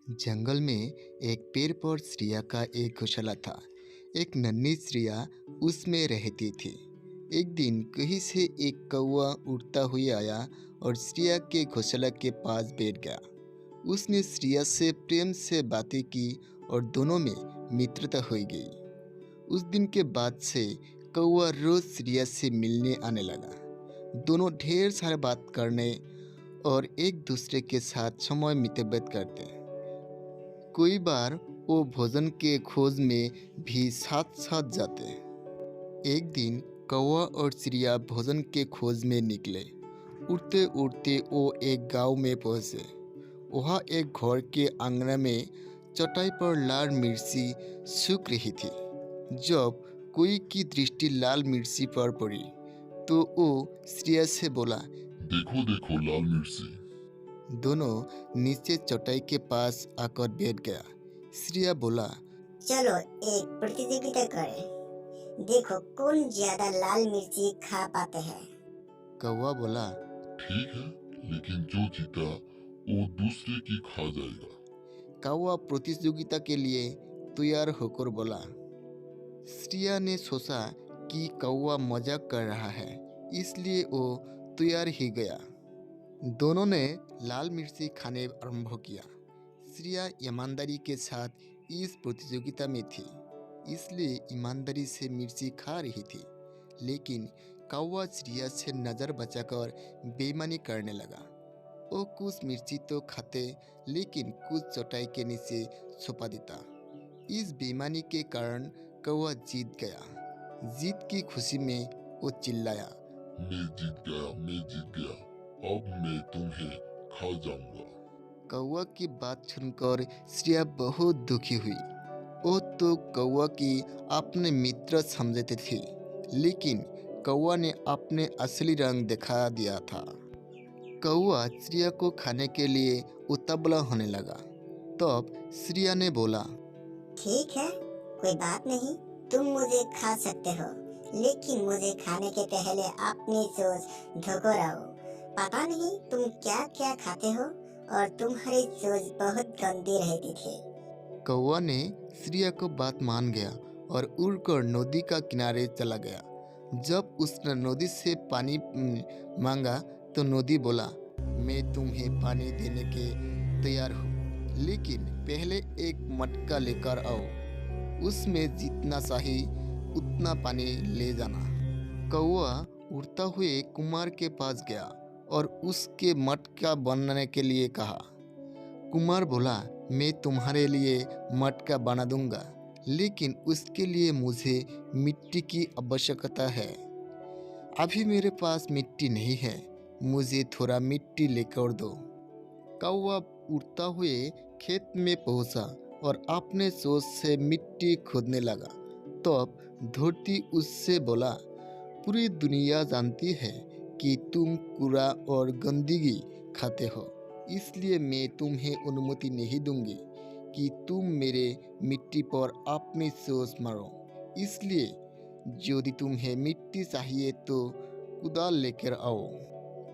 जंगल में एक पेड़ पर श्रिया का एक घोंसला था। एक नन्ही श्रिया उसमें रहती थी। एक दिन कहीं से एक कौवा उड़ता हुआ आया और श्रिया के घोंसले के पास बैठ गया। उसने श्रिया से प्रेम से बातें की और दोनों में मित्रता हो गई। उस दिन के बाद से कौवा रोज श्रिया से मिलने आने लगा। दोनों ढेर सारे बात करने और एक दूसरे के साथ समय व्यतीत करते। कोई बार वो भोजन के खोज में भी साथ साथ जाते। एक दिन कौवा और चिड़िया भोजन के खोज में निकले। उड़ते उड़ते वो एक गांव में पहुंचे। वहाँ एक घर के आंगन में चटाई पर लाल मिर्ची सूख रही थी। जब कोई की दृष्टि लाल मिर्ची पर पड़ी तो वो श्रिया से बोला, देखो देखो लाल मिर्ची। दोनों नीचे चटाई के पास आकर बैठ गया। श्रिया बोला, चलो एक प्रतियोगिता करें, देखो कौन ज्यादा लाल मिर्ची खा पाते हैं। कौवा बोला, ठीक है, लेकिन जो जीता वो दूसरे की खा जाएगा। कौवा प्रतियोगिता के लिए तैयार होकर बोला। श्रिया ने सोचा कि कौवा मजाक कर रहा है, इसलिए वो तैयार ही गया। दोनों ने लाल मिर्ची खाने आरंभ किया। श्रिया ईमानदारी के साथ इस प्रतियोगिता में थी, इसलिए ईमानदारी से मिर्ची खा रही थी। लेकिन कौवा श्रिया से नज़र बचाकर बेईमानी करने लगा। वो कुछ मिर्ची तो खाते, लेकिन कुछ चटाई के नीचे छुपा देता। इस बेईमानी के कारण कौवा जीत गया। जीत की खुशी में वो चिल्लाया, मैं जीत गया, मैं जीत गया, अब मैं तुम्हें खा जाऊंगा। कौवा की बात सुनकर श्रिया बहुत दुखी हुई। वो तो कौवा की अपने मित्र समझते थे, लेकिन कौवा ने अपने असली रंग दिखा दिया था। कौवा श्रिया को खाने के लिए उतावला होने लगा। तब श्रिया ने बोला, ठीक है, कोई बात नहीं, तुम मुझे खा सकते हो, लेकिन मुझे खाने के पहले अपनी सोच दोहराओ। पता नहीं तुम क्या क्या खाते हो और तुम्हारी सोच बहुत गंदी रहती थी। कौवा ने श्रिया को बात मान गया और उड़कर नदी का किनारे चला गया। जब उसने नदी से पानी मांगा तो नदी बोला, मैं तुम्हें पानी देने के तैयार हूँ, लेकिन पहले एक मटका लेकर आओ। उसमें जितना चाहिए उतना पानी ले जाना। कौवा उड़ता हुए कुम्हार के पास गया और उसके मटका बनाने के लिए कहा। कुम्हार बोला, मैं तुम्हारे लिए मटका बना दूंगा, लेकिन उसके लिए मुझे मिट्टी की आवश्यकता है। अभी मेरे पास मिट्टी नहीं है, मुझे थोड़ा मिट्टी लेकर दो। कौवा उड़ता हुए खेत में पहुंचा और अपने सोच से मिट्टी खोदने लगा। तब धरती उससे बोला, पूरी दुनिया जानती है कि तुम कूड़ा और गंदगी खाते हो, इसलिए मैं तुम्हें अनुमति नहीं दूंगी कि तुम मेरे मिट्टी पर अपनी सोच मारो। इसलिए यदि तुम्हें मिट्टी चाहिए तो कुदाल लेकर आओ।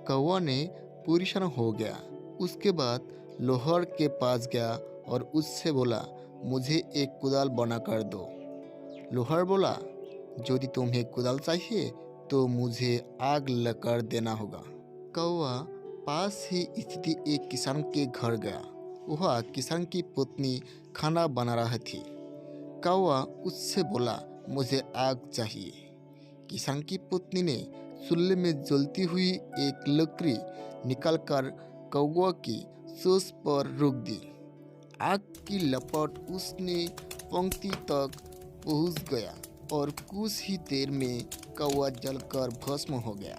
कौवा ने परेशान हो गया। उसके बाद लोहार के पास गया और उससे बोला, मुझे एक कुदाल बना कर दो। लोहार बोला, यदि तुम्हें कुदाल चाहिए तो मुझे आग लगा देना होगा। कौवा पास ही स्थित एक किसान के घर गया। वह किसान की पत्नी खाना बना रही थी। कौवा उससे बोला, मुझे आग चाहिए। किसान की पत्नी ने चूल्हे में जलती हुई एक लकड़ी निकालकर कौवा की सोच पर रख दी। आग की लपट उसने पंक्ति तक पहुंच गया और कुछ ही देर में कौवा जलकर भस्म हो गया।